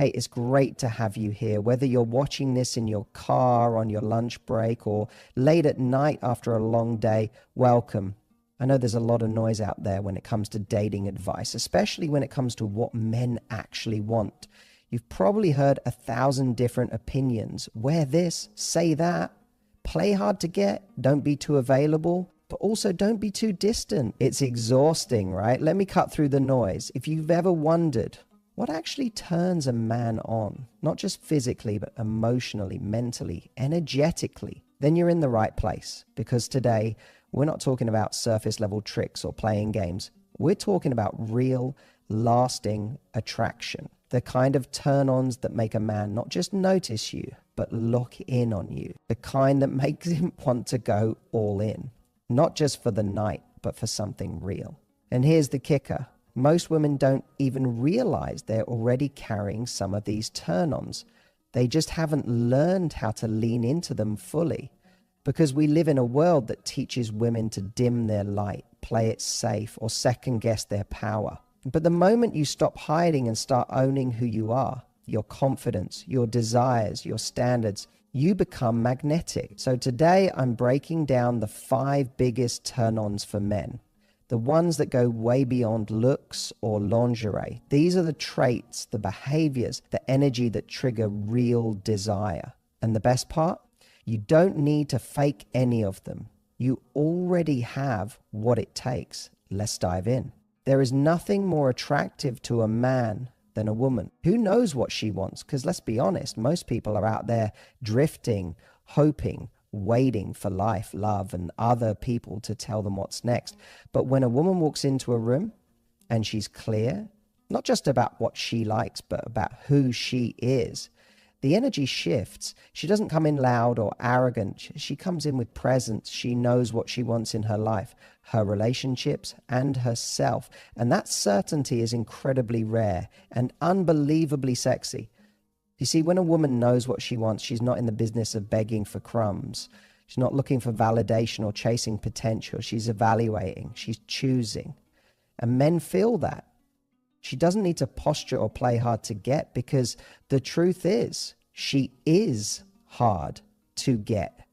Hey, it's great to have you here. Whether you're watching this in your car, on your lunch break, or late at night after a long day, welcome. I know there's a lot of noise out there when it comes to dating advice, especially when it comes to what men actually want. You've probably heard 1,000 different opinions. Wear this, say that, play hard to get, don't be too available, but also don't be too distant. It's exhausting, right? Let me cut through the noise. If you've ever wondered, what actually turns a man on, not just physically, but emotionally, mentally, energetically, then you're in the right place. Because today, we're not talking about surface level tricks or playing games. We're talking about real, lasting attraction. The kind of turn-ons that make a man not just notice you, but lock in on you. The kind that makes him want to go all in. Not just for the night, but for something real. And here's the kicker. Most women don't even realize they're already carrying some of these turn-ons. They just haven't learned how to lean into them fully, because we live in a world that teaches women to dim their light, play it safe, or second-guess their power. But the moment you stop hiding and start owning who you are, your confidence, your desires, your standards, you become magnetic. So today I'm breaking down the 5 biggest turn-ons for men. The ones that go way beyond looks or lingerie. These are the traits, the behaviors, the energy that trigger real desire. And the best part? You don't need to fake any of them. You already have what it takes. Let's dive in. There is nothing more attractive to a man than a woman who knows what she wants. Because let's be honest, most people are out there drifting, hoping, waiting for life, love, and other people to tell them what's next. But when a woman walks into a room and she's clear, not just about what she likes, but about who she is, the energy shifts. She doesn't come in loud or arrogant. She comes in with presence. She knows what she wants in her life, her relationships, and herself. And that certainty is incredibly rare and unbelievably sexy. You see, when a woman knows what she wants, she's not in the business of begging for crumbs. She's not looking for validation or chasing potential. She's evaluating. She's choosing. And men feel that. She doesn't need to posture or play hard to get, because the truth is, she is hard to get.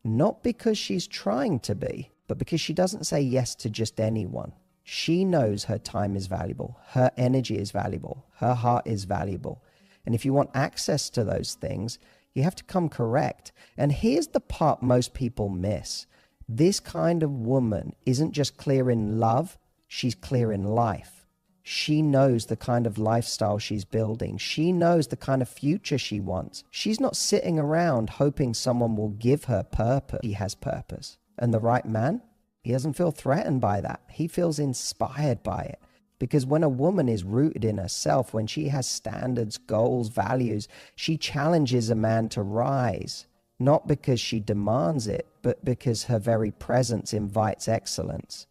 Not because she's trying to be, but because she doesn't say yes to just anyone. She knows her time is valuable. Her energy is valuable. Her heart is valuable. And if you want access to those things, you have to come correct. And here's the part most people miss. This kind of woman isn't just clear in love, she's clear in life. She knows the kind of lifestyle she's building. She knows the kind of future she wants. She's not sitting around hoping someone will give her purpose. She has purpose. And the right man, he doesn't feel threatened by that. He feels inspired by it. Because when a woman is rooted in herself, when she has standards, goals, values, she challenges a man to rise, not because she demands it, but because her very presence invites excellence.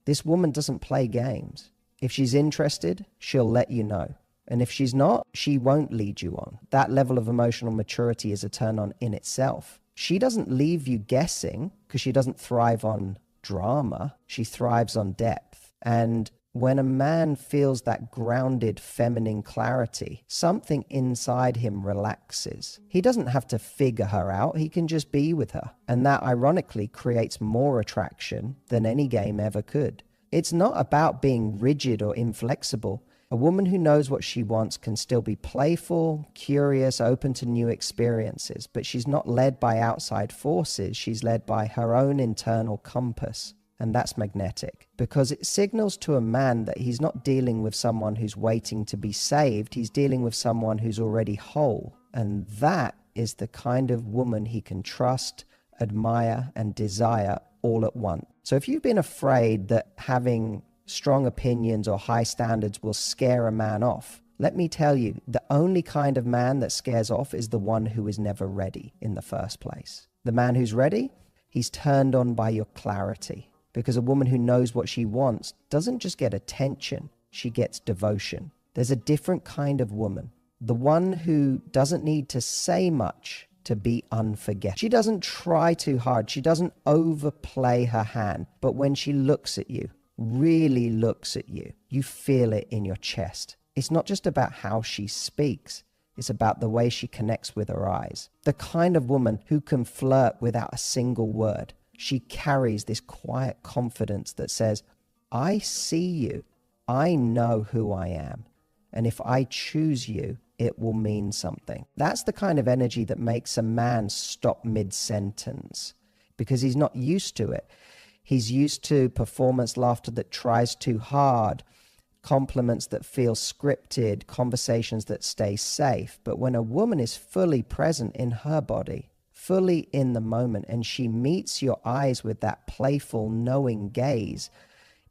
This woman doesn't play games. If she's interested, she'll let you know. And if she's not, she won't lead you on. That level of emotional maturity is a turn on in itself. She doesn't leave you guessing because she doesn't thrive on drama. She thrives on depth. And when a man feels that grounded feminine clarity, something inside him relaxes. He doesn't have to figure her out. He can just be with her. And that ironically creates more attraction than any game ever could. It's not about being rigid or inflexible. A woman who knows what she wants can still be playful, curious, open to new experiences, but she's not led by outside forces. She's led by her own internal compass. And that's magnetic, because it signals to a man that he's not dealing with someone who's waiting to be saved. He's dealing with someone who's already whole. And that is the kind of woman he can trust, admire, and desire all at once. So if you've been afraid that having strong opinions or high standards will scare a man off, let me tell you, the only kind of man that scares off is the one who is never ready in the first place. The man who's ready, he's turned on by your clarity. Because a woman who knows what she wants doesn't just get attention, she gets devotion. There's a different kind of woman. The one who doesn't need to say much to be unforgettable. She doesn't try too hard. She doesn't overplay her hand. But when she looks at you, really looks at you, you feel it in your chest. It's not just about how she speaks. It's about the way she connects with her eyes. The kind of woman who can flirt without a single word. She carries this quiet confidence that says, I see you. I know who I am. And if I choose you, it will mean something. That's the kind of energy that makes a man stop mid-sentence because he's not used to it. He's used to performance laughter that tries too hard, compliments that feel scripted, conversations that stay safe. But when a woman is fully present in her body, fully in the moment, and she meets your eyes with that playful, knowing gaze,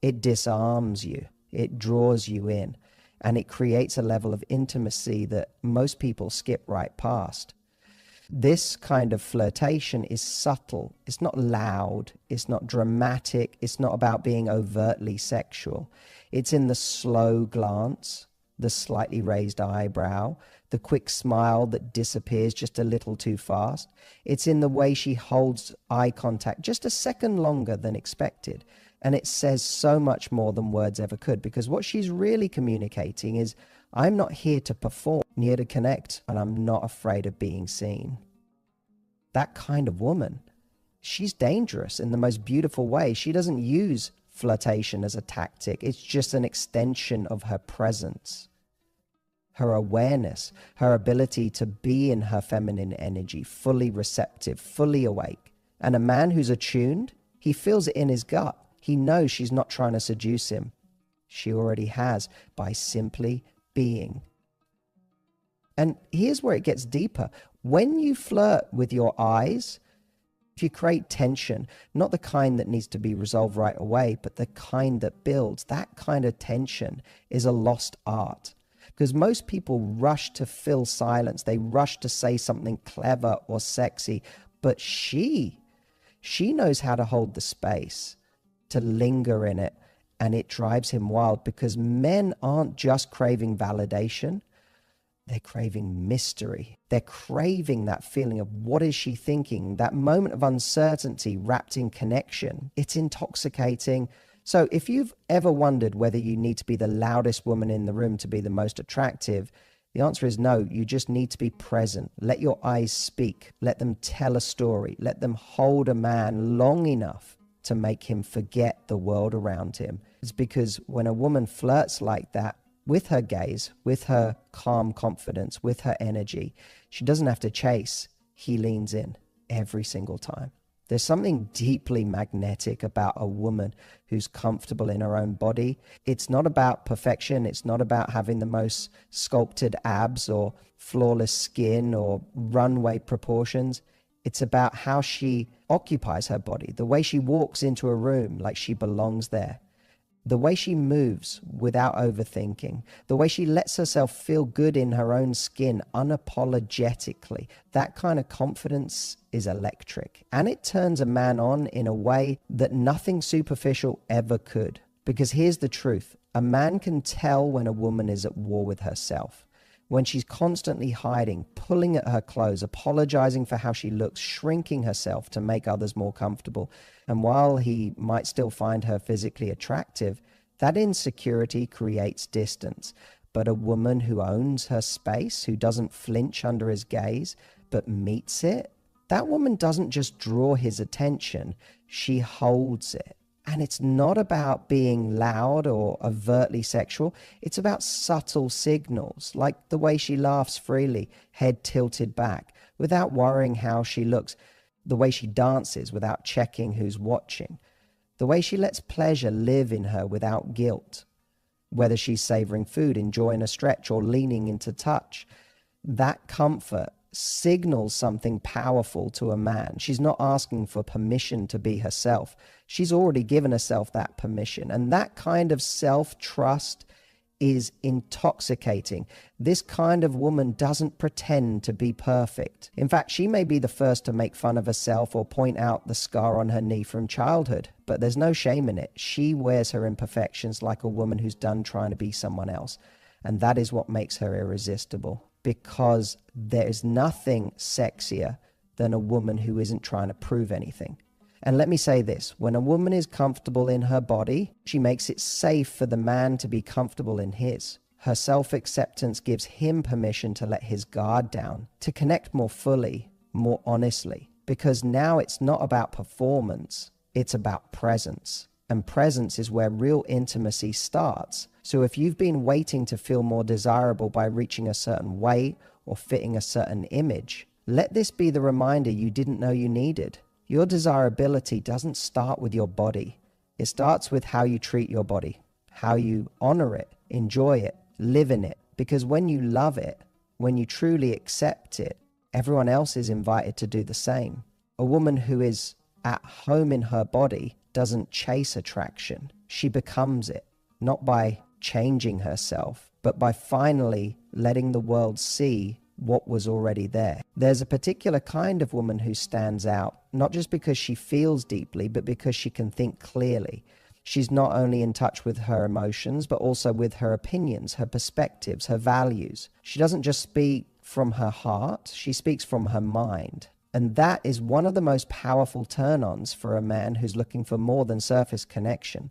it disarms you, it draws you in, and it creates a level of intimacy that most people skip right past. This kind of flirtation is subtle. It's not loud. It's not dramatic. It's not about being overtly sexual. It's in the slow glance, the slightly raised eyebrow, the quick smile that disappears just a little too fast. It's in the way she holds eye contact just a second longer than expected. And it says so much more than words ever could, because what she's really communicating is, I'm not here to perform, I'm here to connect, and I'm not afraid of being seen. That kind of woman, she's dangerous in the most beautiful way. She doesn't use flirtation as a tactic. It's just an extension of her presence, her awareness, her ability to be in her feminine energy, fully receptive, fully awake. And a man who's attuned, he feels it in his gut. He knows she's not trying to seduce him. She already has, by simply being. And here's where it gets deeper. When you flirt with your eyes, if you create tension, not the kind that needs to be resolved right away, but the kind that builds, that kind of tension is a lost art. Because most people rush to fill silence. They rush to say something clever or sexy. But she knows how to hold the space, to linger in it. And it drives him wild, because men aren't just craving validation. They're craving mystery. They're craving that feeling of, what is she thinking? That moment of uncertainty wrapped in connection. It's intoxicating. So if you've ever wondered whether you need to be the loudest woman in the room to be the most attractive, the answer is no. You just need to be present. Let your eyes speak. Let them tell a story. Let them hold a man long enough to make him forget the world around him. It's because when a woman flirts like that, with her gaze, with her calm confidence, with her energy, she doesn't have to chase. He leans in every single time. There's something deeply magnetic about a woman who's comfortable in her own body. It's not about perfection. It's not about having the most sculpted abs or flawless skin or runway proportions. It's about how she occupies her body, the way she walks into a room like she belongs there, the way she moves without overthinking, the way she lets herself feel good in her own skin unapologetically. That kind of confidence is electric. And it turns a man on in a way that nothing superficial ever could. Because here's the truth. A man can tell when a woman is at war with herself. When she's constantly hiding, pulling at her clothes, apologizing for how she looks, shrinking herself to make others more comfortable. And while he might still find her physically attractive, that insecurity creates distance. But a woman who owns her space, who doesn't flinch under his gaze, but meets it, that woman doesn't just draw his attention, she holds it. And it's not about being loud or overtly sexual. It's about subtle signals, like the way she laughs freely, head tilted back, without worrying how she looks, the way she dances without checking who's watching, the way she lets pleasure live in her without guilt, whether she's savoring food, enjoying a stretch, or leaning into touch. That comfort signals something powerful to a man. She's not asking for permission to be herself. She's already given herself that permission. And that kind of self-trust is intoxicating. This kind of woman doesn't pretend to be perfect. In fact, she may be the first to make fun of herself or point out the scar on her knee from childhood, but there's no shame in it. She wears her imperfections like a woman who's done trying to be someone else. And that is what makes her irresistible. Because there's nothing sexier than a woman who isn't trying to prove anything. And let me say this, when a woman is comfortable in her body, she makes it safe for the man to be comfortable in his. Her self-acceptance gives him permission to let his guard down, to connect more fully, more honestly, because now it's not about performance, it's about presence. And presence is where real intimacy starts. So if you've been waiting to feel more desirable by reaching a certain weight or fitting a certain image, let this be the reminder you didn't know you needed. Your desirability doesn't start with your body. It starts with how you treat your body, how you honor it, enjoy it, live in it. Because when you love it, when you truly accept it, everyone else is invited to do the same. A woman who is at home in her body doesn't chase attraction. She becomes it, not by changing herself, but by finally letting the world see what was already there. There's a particular kind of woman who stands out, not just because she feels deeply, but because she can think clearly. She's not only in touch with her emotions, but also with her opinions, her perspectives, her values. She doesn't just speak from her heart, she speaks from her mind. And that is one of the most powerful turn-ons for a man who's looking for more than surface connection.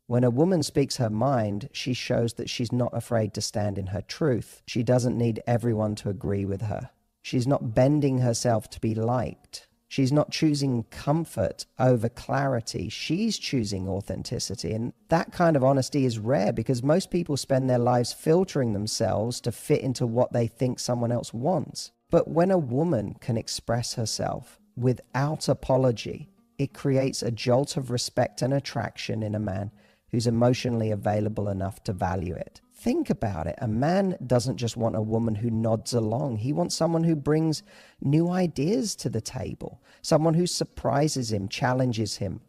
When a woman speaks her mind, she shows that she's not afraid to stand in her truth. She doesn't need everyone to agree with her. She's not bending herself to be liked. She's not choosing comfort over clarity. She's choosing authenticity. And that kind of honesty is rare because most people spend their lives filtering themselves to fit into what they think someone else wants. But when a woman can express herself without apology, it creates a jolt of respect and attraction in a man who's emotionally available enough to value it. Think about it. A man doesn't just want a woman who nods along. He wants someone who brings new ideas to the table, someone who surprises him, challenges him,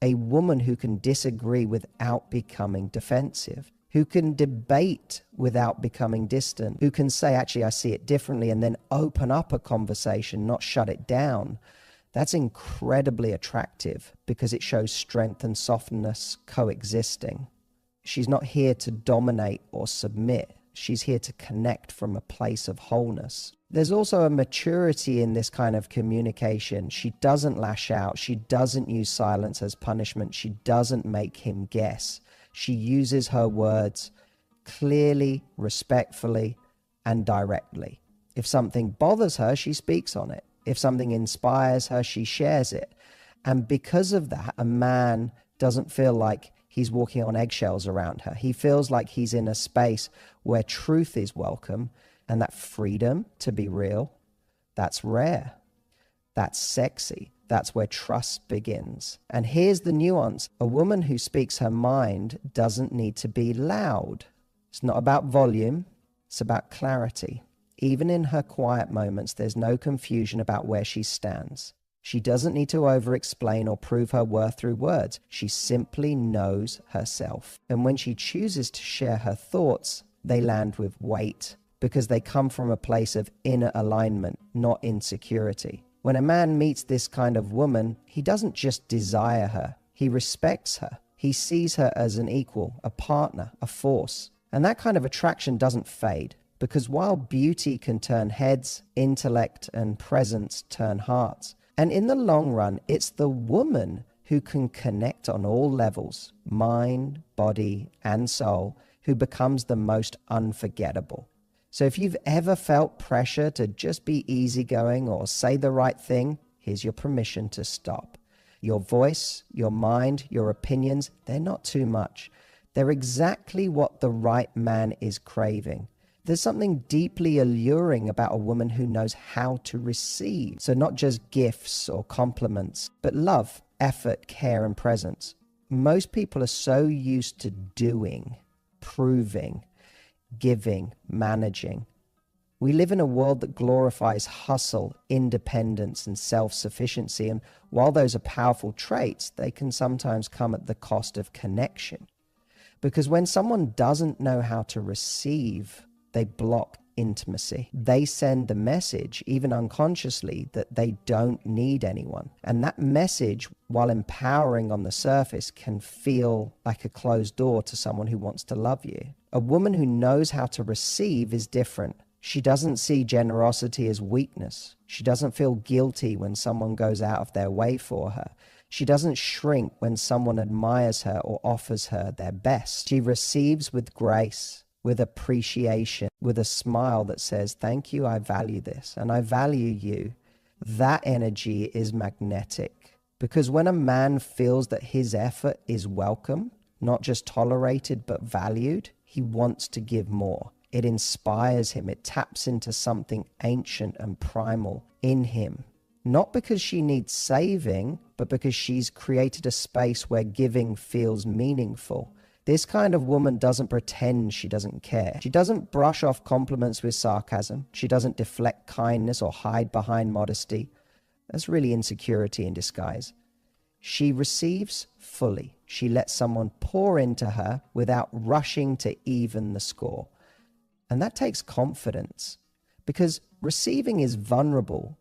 a woman who can disagree without becoming defensive, who can debate without becoming distant, who can say, actually, I see it differently, and then open up a conversation, not shut it down. That's incredibly attractive because it shows strength and softness coexisting. She's not here to dominate or submit. She's here to connect from a place of wholeness. There's also a maturity in this kind of communication. She doesn't lash out. She doesn't use silence as punishment. She doesn't make him guess. She uses her words clearly, respectfully, and directly. If something bothers her, she speaks on it. If something inspires her, she shares it. And because of that, a man doesn't feel like he's walking on eggshells around her. He feels like he's in a space where truth is welcome, and that freedom to be real, that's rare. That's sexy. That's where trust begins. And here's the nuance. A woman who speaks her mind doesn't need to be loud. It's not about volume. It's about clarity. Even in her quiet moments, there's no confusion about where she stands. She doesn't need to over-explain or prove her worth through words. She simply knows herself. And when she chooses to share her thoughts, they land with weight because they come from a place of inner alignment, not insecurity. When a man meets this kind of woman, he doesn't just desire her. He respects her. He sees her as an equal, a partner, a force. And that kind of attraction doesn't fade. Because while beauty can turn heads, intellect and presence turn hearts. And in the long run, it's the woman who can connect on all levels, mind, body, and soul, who becomes the most unforgettable. So if you've ever felt pressure to just be easygoing or say the right thing, here's your permission to stop. Your voice, your mind, your opinions, they're not too much. They're exactly what the right man is craving. There's something deeply alluring about a woman who knows how to receive. So not just gifts or compliments, but love, effort, care, and presence. Most people are so used to doing, proving, giving, managing. We live in a world that glorifies hustle, independence, and self-sufficiency. And while those are powerful traits, they can sometimes come at the cost of connection. Because when someone doesn't know how to receive, they block intimacy. They send the message, even unconsciously, that they don't need anyone. And that message, while empowering on the surface, can feel like a closed door to someone who wants to love you. A woman who knows how to receive is different. She doesn't see generosity as weakness. She doesn't feel guilty when someone goes out of their way for her. She doesn't shrink when someone admires her or offers her their best. She receives with grace, with appreciation, with a smile that says, thank you, I value this, and I value you, that energy is magnetic. Because when a man feels that his effort is welcome, not just tolerated, but valued, he wants to give more. It inspires him. It taps into something ancient and primal in him. Not because she needs saving, but because she's created a space where giving feels meaningful. This kind of woman doesn't pretend she doesn't care. She doesn't brush off compliments with sarcasm. She doesn't deflect kindness or hide behind modesty. That's really insecurity in disguise. She receives fully. She lets someone pour into her without rushing to even the score. And that takes confidence, because receiving is vulnerable.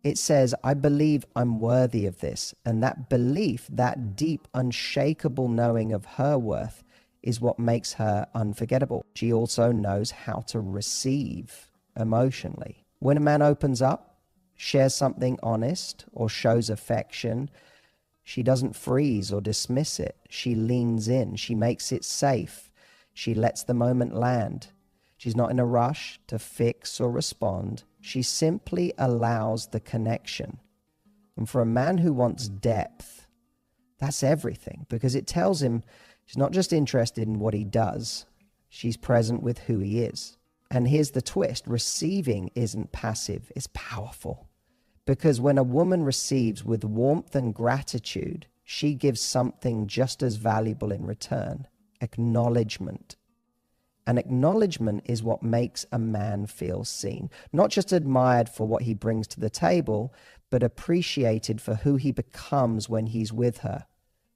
It says, I believe I'm worthy of this. And that belief, that deep, unshakable knowing of her worth, is what makes her unforgettable. She also knows how to receive emotionally. When a man opens up, shares something honest, or shows affection, she doesn't freeze or dismiss it. She leans in. She makes it safe. She lets the moment land. She's not in a rush to fix or respond. She simply allows the connection. And for a man who wants depth, that's everything, because it tells him she's not just interested in what he does, she's present with who he is. And here's the twist: receiving isn't passive, it's powerful. Because when a woman receives with warmth and gratitude, she gives something just as valuable in return: acknowledgement. And acknowledgement is what makes a man feel seen, not just admired for what he brings to the table, but appreciated for who he becomes when he's with her.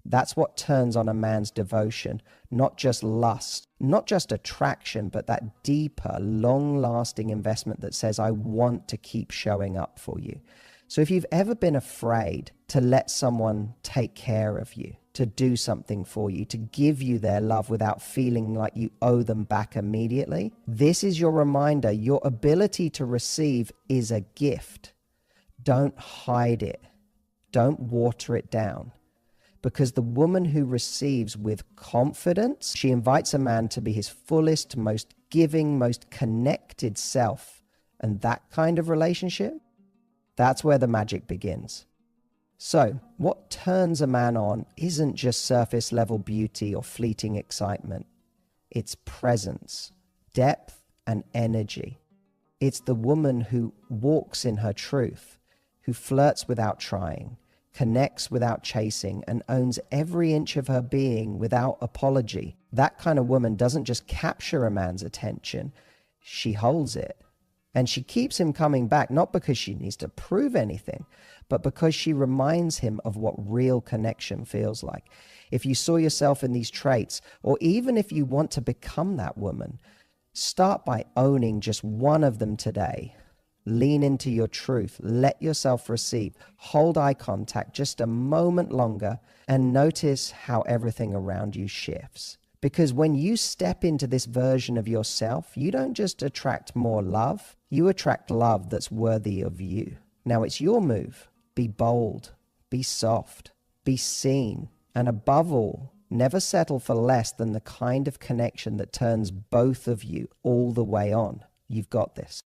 That's what turns on a man's devotion, not just lust, not just attraction, but that deeper, long-lasting investment that says, I want to keep showing up for you. So if you've ever been afraid to let someone take care of you, to do something for you, to give you their love without feeling like you owe them back immediately, this is your reminder. Your ability to receive is a gift. Don't hide it. Don't water it down. Because the woman who receives with confidence, she invites a man to be his fullest, most giving, most connected self. And that kind of relationship, that's where the magic begins. So, what turns a man on isn't just surface level beauty or fleeting excitement. It's presence, depth, and energy. It's the woman who walks in her truth, who flirts without trying, connects without chasing, and owns every inch of her being without apology. That kind of woman doesn't just capture a man's attention, she holds it. And she keeps him coming back, not because she needs to prove anything, but because she reminds him of what real connection feels like. If you saw yourself in these traits, or even if you want to become that woman, start by owning just one of them today. Lean into your truth. Let yourself receive. Hold eye contact just a moment longer and notice how everything around you shifts. Because when you step into this version of yourself, you don't just attract more love, you attract love that's worthy of you. Now it's your move. Be bold, be soft, be seen, and above all, never settle for less than the kind of connection that turns both of you all the way on. You've got this.